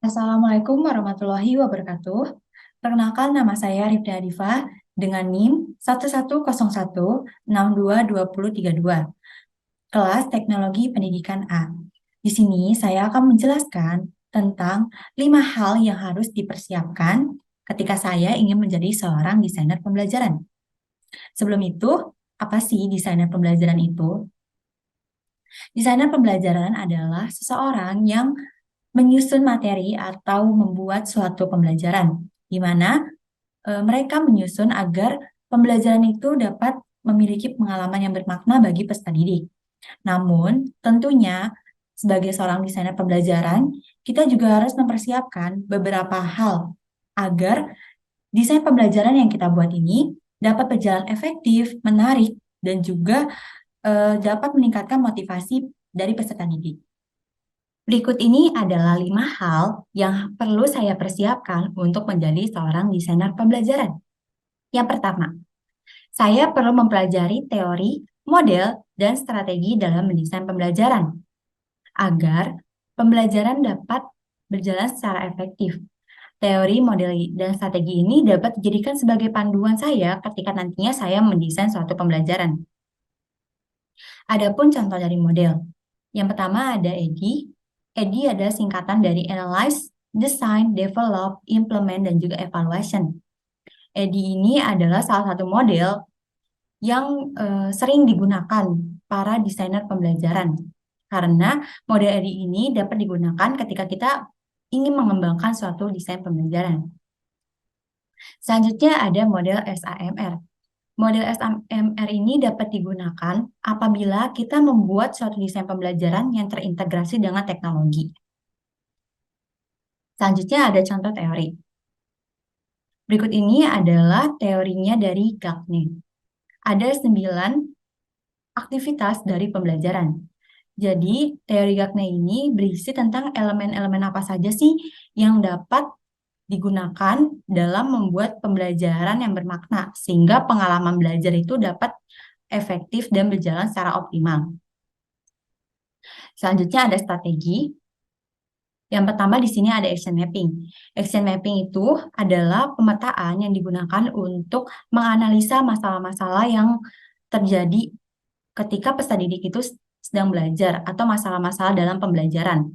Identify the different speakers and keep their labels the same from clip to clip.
Speaker 1: Assalamualaikum warahmatullahi wabarakatuh. Perkenalkan nama saya Rifda Adifa dengan NIM 1101622032, kelas Teknologi Pendidikan A. Di sini saya akan menjelaskan tentang 5 hal yang harus dipersiapkan ketika saya ingin menjadi seorang desainer pembelajaran. Sebelum itu, apa sih desainer pembelajaran itu? Desainer pembelajaran adalah seseorang yang menyusun materi atau membuat suatu pembelajaran, di mana mereka menyusun agar pembelajaran itu dapat memiliki pengalaman yang bermakna bagi peserta didik. Namun, tentunya sebagai seorang desainer pembelajaran, kita juga harus mempersiapkan beberapa hal agar desain pembelajaran yang kita buat ini dapat berjalan efektif, menarik, dan juga dapat meningkatkan motivasi dari peserta didik. Berikut ini adalah 5 hal yang perlu saya persiapkan untuk menjadi seorang desainer pembelajaran. Yang pertama, saya perlu mempelajari teori, model, dan strategi dalam mendesain pembelajaran agar pembelajaran dapat berjalan secara efektif. Teori, model, dan strategi ini dapat dijadikan sebagai panduan saya ketika nantinya saya mendesain suatu pembelajaran. Adapun contoh dari model. Yang pertama ada EDI. EDI adalah singkatan dari Analyze, Design, Develop, Implement, dan juga Evaluation. EDI ini adalah salah satu model yang sering digunakan para desainer pembelajaran. Karena model EDI ini dapat digunakan ketika kita ingin mengembangkan suatu desain pembelajaran. Selanjutnya ada model SAMR. Model SAMR ini dapat digunakan apabila kita membuat suatu desain pembelajaran yang terintegrasi dengan teknologi. Selanjutnya ada contoh teori. Berikut ini adalah teorinya dari Gagne. Ada 9 aktivitas dari pembelajaran. Jadi, teori Gagne ini berisi tentang elemen-elemen apa saja sih yang dapat digunakan dalam membuat pembelajaran yang bermakna, sehingga pengalaman belajar itu dapat efektif dan berjalan secara optimal. Selanjutnya ada strategi. Yang pertama di sini ada action mapping. Action mapping itu adalah pemetaan yang digunakan untuk menganalisa masalah-masalah yang terjadi ketika peserta didik itu sedang belajar atau masalah-masalah dalam pembelajaran.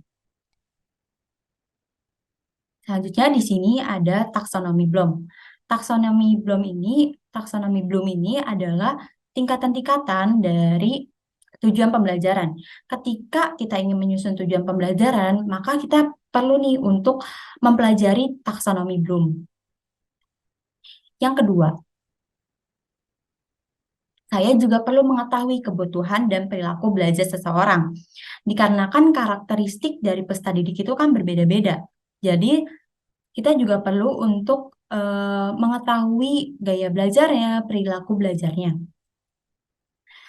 Speaker 1: Selanjutnya di sini ada taksonomi Bloom. Taksonomi Bloom ini adalah tingkatan-tingkatan dari tujuan pembelajaran. Ketika kita ingin menyusun tujuan pembelajaran, maka kita perlu nih untuk mempelajari taksonomi Bloom. Yang kedua, saya juga perlu mengetahui kebutuhan dan perilaku belajar seseorang. Dikarenakan karakteristik dari peserta didik itu kan berbeda-beda. Jadi, kita juga perlu untuk mengetahui gaya belajarnya, perilaku belajarnya.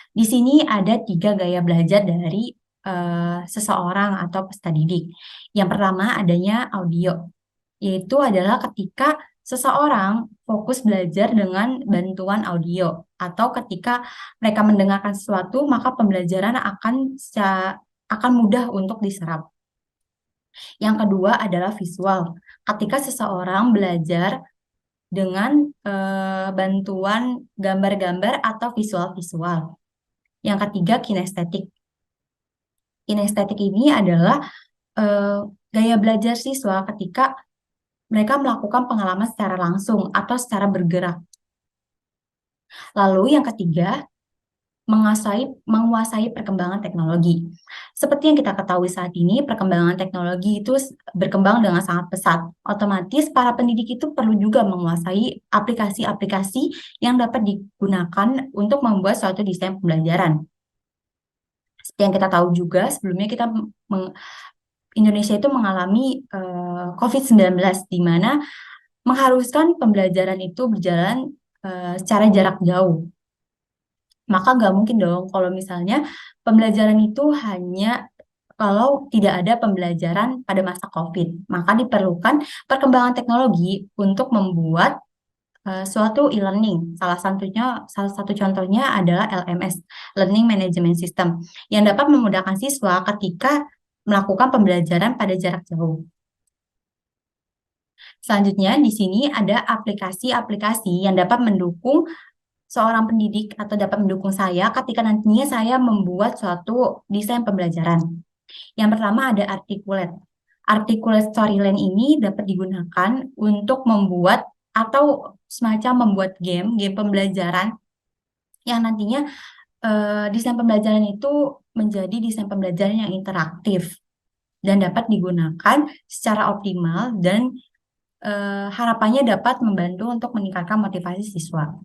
Speaker 1: Di sini ada 3 gaya belajar dari seseorang atau peserta didik. Yang pertama adanya audio, yaitu adalah ketika seseorang fokus belajar dengan bantuan audio, atau ketika mereka mendengarkan sesuatu, maka pembelajaran akan mudah untuk diserap. Yang kedua adalah visual, ketika seseorang belajar dengan bantuan gambar-gambar atau visual-visual. Yang ketiga, kinestetik. Kinestetik ini adalah gaya belajar siswa ketika mereka melakukan pengalaman secara langsung atau secara bergerak. Lalu yang ketiga, menguasai perkembangan teknologi. Seperti yang kita ketahui saat ini, perkembangan teknologi itu berkembang dengan sangat pesat. Otomatis para pendidik itu perlu juga menguasai aplikasi-aplikasi yang dapat digunakan untuk membuat suatu desain pembelajaran. Seperti yang kita tahu juga, sebelumnya Indonesia itu mengalami COVID-19, di mana mengharuskan pembelajaran itu berjalan secara jarak jauh. Maka nggak mungkin dong kalau misalnya pembelajaran itu hanya kalau tidak ada pembelajaran pada masa COVID. Maka diperlukan perkembangan teknologi untuk membuat suatu e-learning. Salah satu contohnya adalah LMS, Learning Management System, yang dapat memudahkan siswa ketika melakukan pembelajaran pada jarak jauh. Selanjutnya, di sini ada aplikasi-aplikasi yang dapat mendukung seorang pendidik atau dapat mendukung saya ketika nantinya saya membuat suatu desain pembelajaran. Yang pertama ada Articulate. Articulate Storyline ini dapat digunakan untuk membuat atau semacam membuat game pembelajaran yang nantinya desain pembelajaran itu menjadi desain pembelajaran yang interaktif dan dapat digunakan secara optimal dan harapannya dapat membantu untuk meningkatkan motivasi siswa.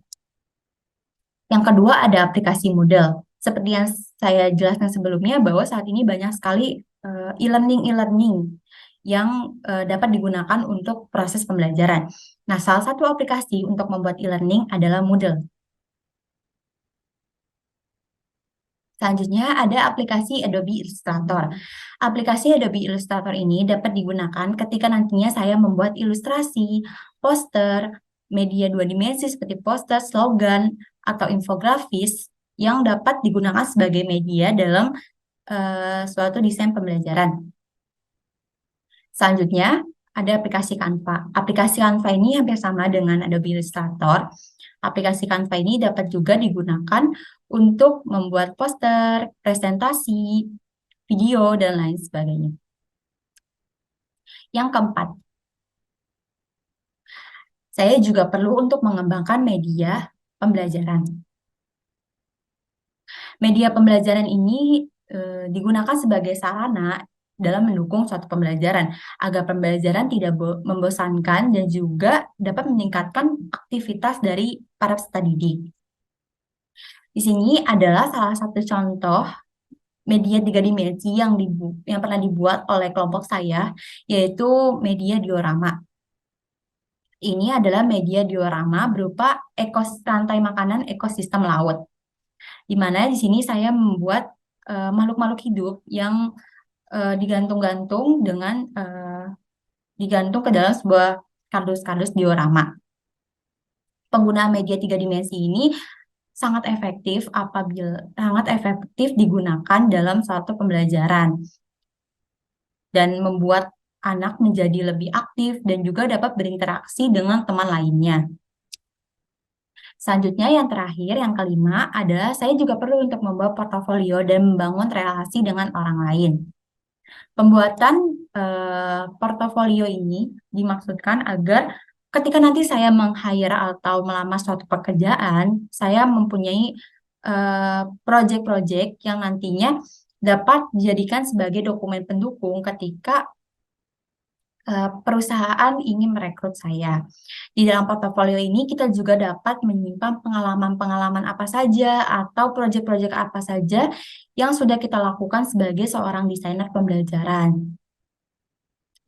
Speaker 1: Yang kedua ada aplikasi Moodle. Seperti yang saya jelaskan sebelumnya bahwa saat ini banyak sekali e-learning yang dapat digunakan untuk proses pembelajaran. Nah, salah satu aplikasi untuk membuat e-learning adalah Moodle. Selanjutnya ada aplikasi Adobe Illustrator. Aplikasi Adobe Illustrator ini dapat digunakan ketika nantinya saya membuat ilustrasi, poster, media dua dimensi seperti poster, slogan, atau infografis yang dapat digunakan sebagai media dalam suatu desain pembelajaran. Selanjutnya ada aplikasi Canva. Aplikasi Canva ini hampir sama dengan Adobe Illustrator. Aplikasi Canva ini dapat juga digunakan untuk membuat poster, presentasi, video, dan lain sebagainya. Yang keempat, saya juga perlu untuk mengembangkan media pembelajaran. Media pembelajaran ini digunakan sebagai sarana dalam mendukung suatu pembelajaran agar pembelajaran tidak membosankan dan juga dapat meningkatkan aktivitas dari para peserta didik. Di sini adalah salah satu contoh media tiga dimensi yang pernah dibuat oleh kelompok saya, yaitu media diorama. Ini adalah media diorama berupa rantai makanan ekosistem laut, di mana di sini saya membuat makhluk-makhluk hidup yang digantung-gantung digantung ke dalam sebuah kardus-kardus diorama. Penggunaan media tiga dimensi ini sangat efektif digunakan dalam suatu pembelajaran dan membuat anak menjadi lebih aktif dan juga dapat berinteraksi dengan teman lainnya. Selanjutnya yang terakhir, yang kelima adalah saya juga perlu untuk membawa portofolio dan membangun relasi dengan orang lain. Pembuatan portofolio ini dimaksudkan agar ketika nanti saya meng-hire atau melamar suatu pekerjaan, saya mempunyai proyek-proyek yang nantinya dapat dijadikan sebagai dokumen pendukung ketika perusahaan ingin merekrut saya. Di dalam portofolio ini kita juga dapat menyimpan pengalaman-pengalaman apa saja atau proyek-proyek apa saja yang sudah kita lakukan sebagai seorang desainer pembelajaran.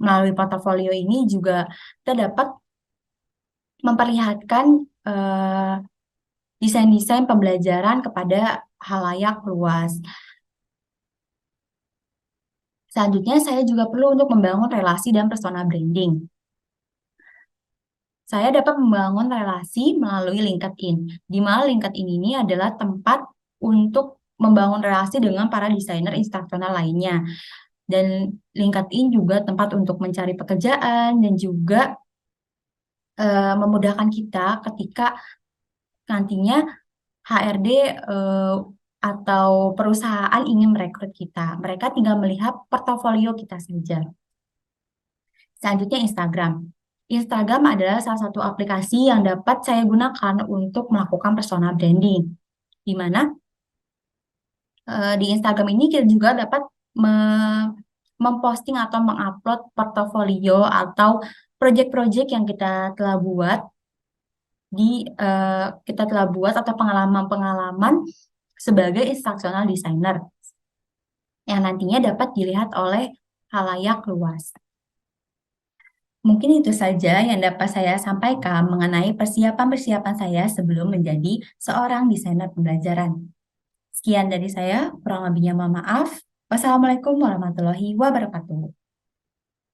Speaker 1: Melalui portofolio ini juga kita dapat memperlihatkan desain-desain pembelajaran kepada halayak luas. Selanjutnya, saya juga perlu untuk membangun relasi dan persona branding. Saya dapat membangun relasi melalui LinkedIn, di mana LinkedIn ini adalah tempat untuk membangun relasi dengan para desainer instruksional lainnya. Dan LinkedIn juga tempat untuk mencari pekerjaan dan juga memudahkan kita ketika nantinya HRD atau perusahaan ingin merekrut kita. Mereka tinggal melihat portofolio kita saja. Selanjutnya Instagram. Instagram adalah salah satu aplikasi yang dapat saya gunakan untuk melakukan personal branding. Di mana di Instagram ini kita juga dapat memposting atau mengupload portofolio atau proyek-proyek yang kita telah buat atau pengalaman-pengalaman sebagai instruksional designer yang nantinya dapat dilihat oleh halayak luas. Mungkin itu saja yang dapat saya sampaikan mengenai persiapan-persiapan saya sebelum menjadi seorang desainer pembelajaran. Sekian dari saya, kurang lebihnya mohon maaf. Wassalamualaikum warahmatullahi wabarakatuh.